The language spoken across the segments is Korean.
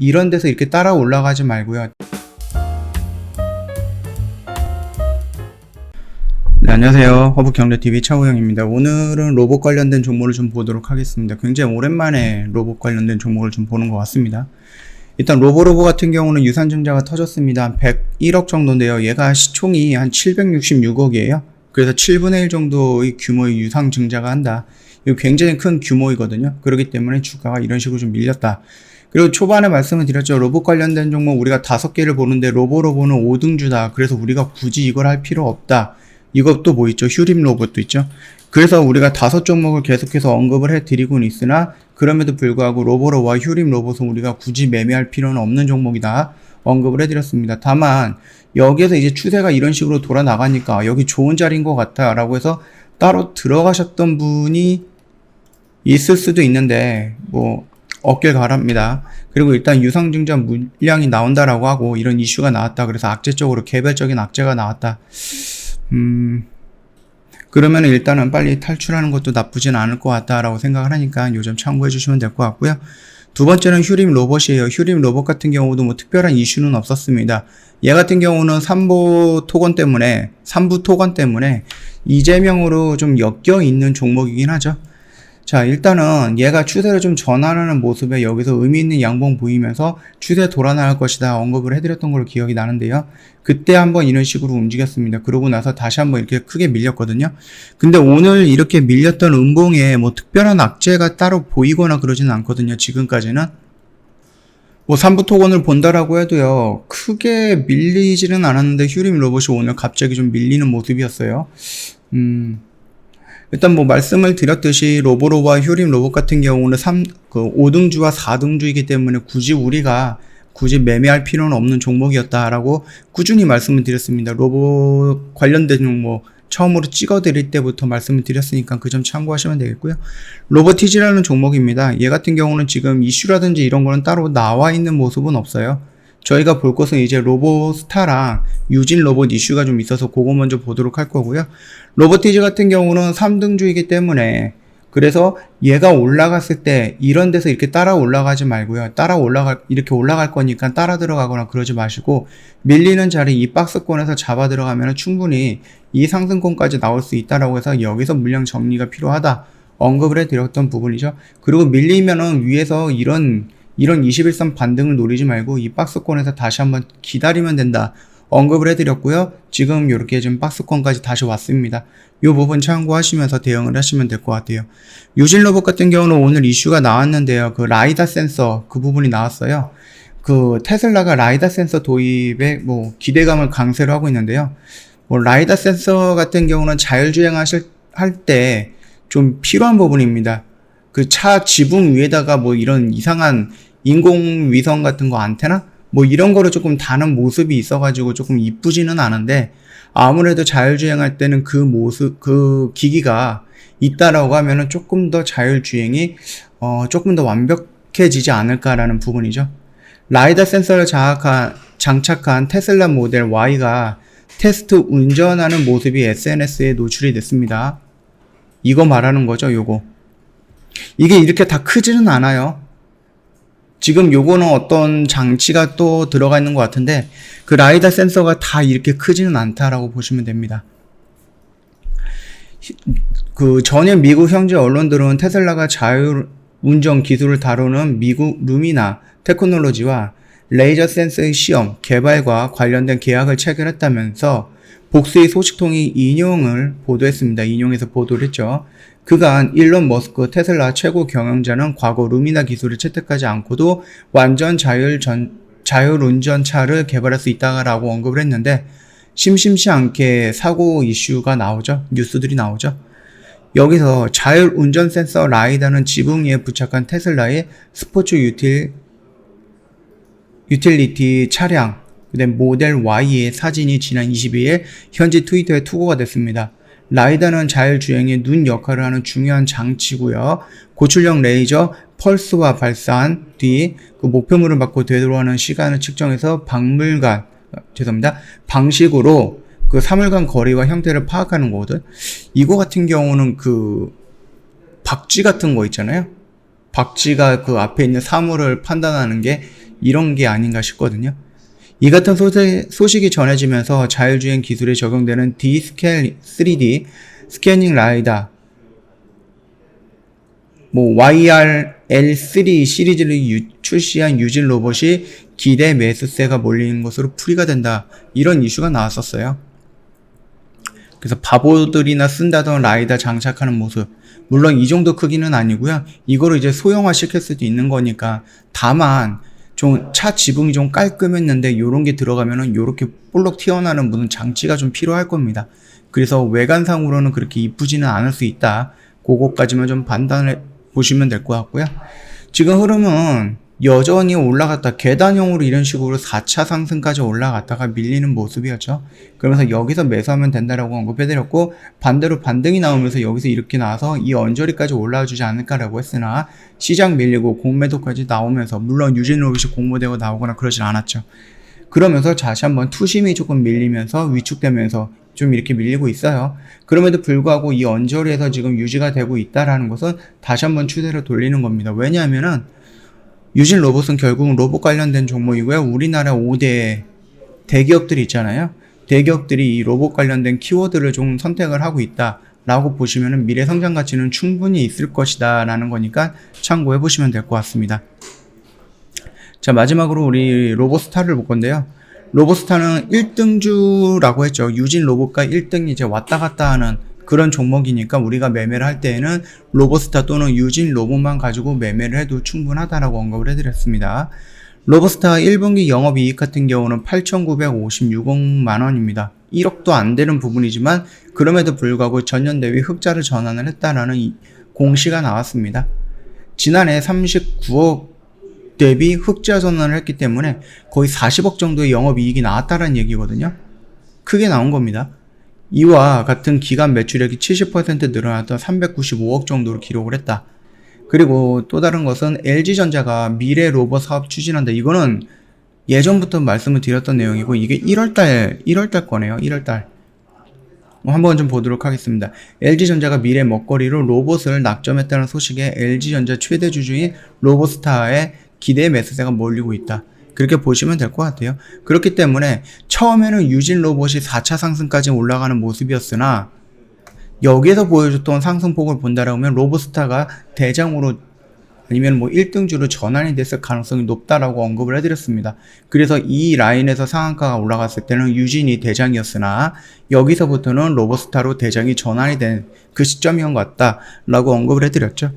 이런 데서 이렇게 따라 올라가지 말고요. 네, 안녕하세요. 허브경제TV 차우영입니다. 오늘은 로봇 관련된 종목을 좀 보도록 하겠습니다. 굉장히 오랜만에 로봇 관련된 종목을 좀 보는 것 같습니다. 일단 로보로보 같은 경우는 유상증자가 터졌습니다. 한 101억 정도인데요. 얘가 시총이 한 766억이에요. 그래서 7분의 1 정도의 규모의 유상증자가 한다. 이거 굉장히 큰 규모이거든요. 그렇기 때문에 주가가 이런 식으로 좀 밀렸다. 그리고 초반에 말씀을 드렸죠. 로봇 관련된 종목 우리가 5개를 보는데 로보로보는 5등주다. 그래서 우리가 굳이 이걸 할 필요 없다. 이것도 뭐 있죠? 휴림 로봇도 있죠. 그래서 우리가 5종목을 계속해서 언급을 해드리고는 있으나 그럼에도 불구하고 로보로와 휴림 로봇은 우리가 굳이 매매할 필요는 없는 종목이다. 언급을 해드렸습니다. 다만 여기에서 이제 추세가 이런 식으로 돌아 나가니까 여기 좋은 자리인 것 같아 라고 해서 따로 들어가셨던 분이 있을 수도 있는데 뭐 어깨를 가랍니다. 그리고 일단 유상증자 물량이 나온다라고 하고 이런 이슈가 나왔다. 그래서 악재적으로 개별적인 악재가 나왔다. 그러면 일단은 빨리 탈출하는 것도 나쁘진 않을 것 같다라고 생각을 하니까 요점 참고해 주시면 될 것 같고요. 두 번째는 휴림 로봇이에요. 휴림 로봇 같은 경우도 뭐 특별한 이슈는 없었습니다. 얘 같은 경우는 3부 토건 때문에 이재명으로 좀 엮여 있는 종목이긴 하죠. 자, 일단은 얘가 추세를 좀 전환하는 모습에 여기서 의미 있는 양봉 보이면서 추세 돌아나갈 것이다 언급을 해드렸던 걸로 기억이 나는데요. 그때 한번 이런 식으로 움직였습니다. 그러고 나서 다시 한번 이렇게 크게 밀렸거든요. 근데 오늘 이렇게 밀렸던 음봉에 뭐 특별한 악재가 따로 보이거나 그러지는 않거든요. 지금까지는. 뭐 3부 토건을 본다라고 해도요. 크게 밀리지는 않았는데 휴림 로봇이 오늘 갑자기 좀 밀리는 모습이었어요. 일단 뭐 말씀을 드렸듯이 로보로와 휴림 로봇 같은 경우는 5등주와 4등주이기 때문에 우리가 굳이 매매할 필요는 없는 종목이었다라고 꾸준히 말씀을 드렸습니다. 로봇 관련된 종목 처음으로 찍어드릴 때부터 말씀을 드렸으니까 그 점 참고하시면 되겠고요. 로보티지라는 종목입니다. 얘 같은 경우는 지금 이슈라든지 이런 거는 따로 나와 있는 모습은 없어요. 저희가 볼 것은 이제 로보스타랑 유진 로봇 이슈가 좀 있어서 그거 먼저 보도록 할 거고요. 로보티즈 같은 경우는 3등주이기 때문에 그래서 얘가 올라갔을 때 이런 데서 이렇게 따라 올라가지 말고요. 이렇게 올라갈 거니까 따라 들어가거나 그러지 마시고 밀리는 자리 이 박스권에서 잡아 들어가면 충분히 이 상승권까지 나올 수 있다라고 해서 여기서 물량 정리가 필요하다. 언급을 해드렸던 부분이죠. 그리고 밀리면은 위에서 이런 21선 반등을 노리지 말고 이 박스권에서 다시 한번 기다리면 된다. 언급을 해드렸고요. 지금 이렇게 좀 박스권까지 다시 왔습니다. 이 부분 참고하시면서 대응을 하시면 될 것 같아요. 유진 로봇 같은 경우는 오늘 이슈가 나왔는데요. 그 라이다 센서 그 부분이 나왔어요. 그 테슬라가 라이다 센서 도입에 뭐 기대감을 강세로 하고 있는데요. 뭐 라이다 센서 같은 경우는 자율주행 할 때 좀 필요한 부분입니다. 그 차 지붕 위에다가 뭐 이런 이상한 인공위성 같은 거 안테나? 뭐 이런 거를 조금 다는 모습이 있어가지고 조금 이쁘지는 않은데 아무래도 자율주행할 때는 그 기기가 있다라고 하면은 조금 더 자율주행이 조금 더 완벽해지지 않을까라는 부분이죠. 라이다 센서를 장착한 테슬라 모델 Y가 테스트 운전하는 모습이 SNS에 노출이 됐습니다. 이거 말하는 거죠, 요거. 이게 이렇게 다 크지는 않아요. 지금 요거는 어떤 장치가 또 들어가 있는 것 같은데 그 라이다 센서가 다 이렇게 크지는 않다라고 보시면 됩니다. 그 전에 미국 현지 언론들은 테슬라가 자율운전 기술을 다루는 미국 루미나 테크놀로지와 레이저 센서의 시험, 개발과 관련된 계약을 체결했다면서 복수의 소식통이 인용해서 보도를 했죠. 그간 일론 머스크 테슬라 최고 경영자는 과거 루미나 기술을 채택하지 않고도 완전 자율운전차를 개발할 수 있다라고 언급을 했는데 심심치 않게 사고 이슈가 나오죠. 뉴스들이 나오죠. 여기서 자율운전 센서 라이다는 지붕 위에 부착한 테슬라의 스포츠 유틸리티 차량 그다음 모델 Y의 사진이 지난 22일 현지 트위터에 투고가 됐습니다. 라이다는 자율주행의 눈 역할을 하는 중요한 장치고요. 고출력 레이저 펄스와 발사한 뒤 그 목표물을 받고 되돌아오는 시간을 측정해서 방식으로 그 사물간 거리와 형태를 파악하는 거거든. 이거 같은 경우는 그 박쥐 같은 거 있잖아요. 박쥐가 그 앞에 있는 사물을 판단하는 게 이런 게 아닌가 싶거든요. 이 같은 소식이 전해지면서 자율주행 기술에 적용되는 D스케일 3D 스캐닝 라이다 YRL3 시리즈를 출시한 유진 로봇이 기대 매수세가 몰리는 것으로 풀이가 된다. 이런 이슈가 나왔었어요. 그래서 바보들이나 쓴다던 라이다 장착하는 모습. 물론 이 정도 크기는 아니고요. 이거를 이제 소형화 시킬 수도 있는 거니까. 다만 좀 차 지붕이 좀 깔끔했는데 요런 게 들어가면은 요렇게 볼록 튀어나오는 무슨 장치가 좀 필요할 겁니다. 그래서 외관상으로는 그렇게 이쁘지는 않을 수 있다. 그거까지만 좀 판단해 보시면 될 것 같고요. 지금 흐름은 여전히 올라갔다 계단형으로 이런 식으로 4차 상승까지 올라갔다가 밀리는 모습이었죠. 그러면서 여기서 매수하면 된다라고 언급해드렸고, 반대로 반등이 나오면서 여기서 이렇게 나와서 이 언저리까지 올라와 주지 않을까라고 했으나 시장 밀리고 공매도까지 나오면서, 물론 유진 로봇이 공모되고 나오거나 그러진 않았죠. 그러면서 다시 한번 투심이 조금 밀리면서 위축되면서 좀 이렇게 밀리고 있어요. 그럼에도 불구하고 이 언저리에서 지금 유지가 되고 있다라는 것은 다시 한번 추세를 돌리는 겁니다. 왜냐하면은 유진 로봇은 결국은 로봇 관련된 종목이고요. 우리나라 5대 대기업들이 있잖아요. 대기업들이 이 로봇 관련된 키워드를 좀 선택을 하고 있다라고 보시면은 미래 성장 가치는 충분히 있을 것이다 라는 거니까 참고해 보시면 될 것 같습니다. 자, 마지막으로 우리 로봇스타를 볼 건데요. 로봇스타는 1등주라고 했죠. 유진 로봇과 1등이 이제 왔다 갔다 하는 그런 종목이니까 우리가 매매를 할 때에는 로봇스타 또는 유진 로봇만 가지고 매매를 해도 충분하다라고 언급을 해드렸습니다. 로봇스타 1분기 영업이익 같은 경우는 8,956만 원입니다. 1억도 안 되는 부분이지만 그럼에도 불구하고 전년 대비 흑자를 전환을 했다라는 공시가 나왔습니다. 지난해 39억 대비 흑자 전환을 했기 때문에 거의 40억 정도의 영업이익이 나왔다는 얘기거든요. 크게 나온 겁니다. 이와 같은 기간 매출액이 70% 늘어났던 395억 정도로 기록을 했다. 그리고 또 다른 것은 LG전자가 미래 로봇 사업 추진한다. 이거는 예전부터 말씀을 드렸던 내용이고 이게 1월달 거네요. 1월달. 한번 좀 보도록 하겠습니다. LG전자가 미래 먹거리로 로봇을 낙점했다는 소식에 LG전자 최대 주주인 로봇스타의 기대 매수세가 몰리고 있다. 그렇게 보시면 될 것 같아요. 그렇기 때문에 처음에는 유진 로봇이 4차 상승까지 올라가는 모습이었으나 여기에서 보여줬던 상승폭을 본다라면 로봇스타가 대장으로 아니면 1등주로 전환이 됐을 가능성이 높다라고 언급을 해드렸습니다. 그래서 이 라인에서 상한가가 올라갔을 때는 유진이 대장이었으나 여기서부터는 로봇스타로 대장이 전환이 된 그 시점이었던 것 같다라고 언급을 해드렸죠.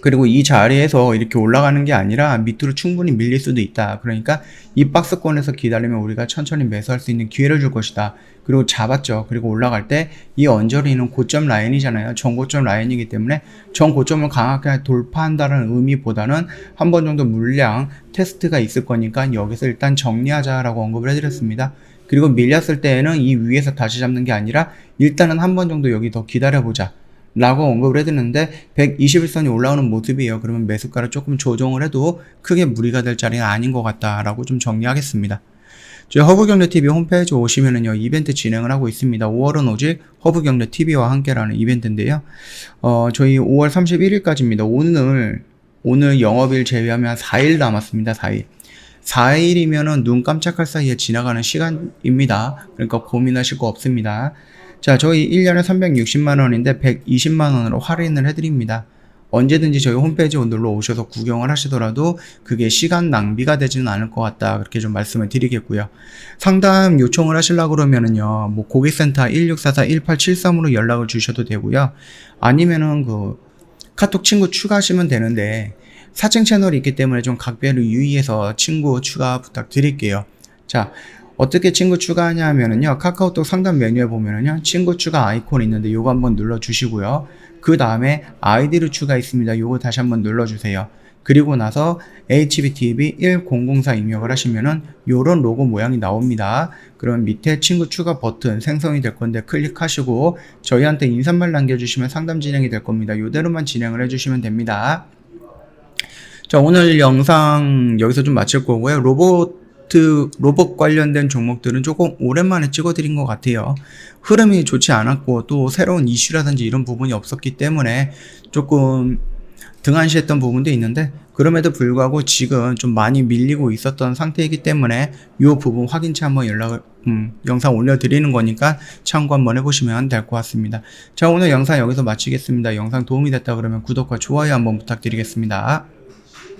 그리고 이 자리에서 이렇게 올라가는 게 아니라 밑으로 충분히 밀릴 수도 있다. 그러니까 이 박스권에서 기다리면 우리가 천천히 매수할 수 있는 기회를 줄 것이다. 그리고 잡았죠. 그리고 올라갈 때 이 언저리는 고점 라인이잖아요. 전고점 라인이기 때문에 전고점을 강하게 돌파한다는 의미보다는 한 번 정도 물량 테스트가 있을 거니까 여기서 일단 정리하자라고 언급을 해드렸습니다. 그리고 밀렸을 때에는 이 위에서 다시 잡는 게 아니라 일단은 한 번 정도 여기 더 기다려보자 라고 언급을 해드렸는데 121선이 올라오는 모습이에요. 그러면 매수가를 조금 조정을 해도 크게 무리가 될 자리는 아닌 것 같다라고 좀 정리하겠습니다. 저희 허브경제TV 홈페이지 오시면은요, 이벤트 진행을 하고 있습니다. 5월은 오직 허브경제TV와 함께라는 이벤트인데요. 저희 5월 31일까지입니다. 오늘 영업일 제외하면 한 4일 남았습니다. 4일이면은 눈 깜짝할 사이에 지나가는 시간입니다. 그러니까 고민하실 거 없습니다. 자, 저희 1년에 360만원인데 120만원으로 할인을 해드립니다. 언제든지 저희 홈페이지 놀러 오셔서 구경을 하시더라도 그게 시간 낭비가 되지는 않을 것 같다. 그렇게 좀 말씀을 드리겠고요. 상담 요청을 하시려고 그러면은요, 고객센터 1644-1873으로 연락을 주셔도 되고요. 아니면은 카톡 친구 추가하시면 되는데, 사칭 채널이 있기 때문에 좀 각별히 유의해서 친구 추가 부탁드릴게요. 자, 어떻게 친구 추가하냐 하면은요, 카카오톡 상담 메뉴에 보면은요, 친구 추가 아이콘 있는데 요거 한번 눌러 주시고요. 그 다음에 아이디로 추가 있습니다. 요거 다시 한번 눌러 주세요. 그리고 나서 HBTV1004 입력을 하시면은 요런 로고 모양이 나옵니다. 그럼 밑에 친구 추가 버튼 생성이 될 건데 클릭하시고 저희한테 인사말 남겨주시면 상담 진행이 될 겁니다. 요대로만 진행을 해주시면 됩니다. 자, 오늘 영상 여기서 좀 마칠 거고요. 로봇 관련된 종목들은 조금 오랜만에 찍어드린 것 같아요. 흐름이 좋지 않았고 또 새로운 이슈라든지 이런 부분이 없었기 때문에 조금 등한시했던 부분도 있는데 그럼에도 불구하고 지금 좀 많이 밀리고 있었던 상태이기 때문에 이 부분 확인치 한번 영상 올려드리는 거니까 참고 한번 해보시면 될 것 같습니다. 자, 오늘 영상 여기서 마치겠습니다. 영상 도움이 됐다 그러면 구독과 좋아요 한번 부탁드리겠습니다.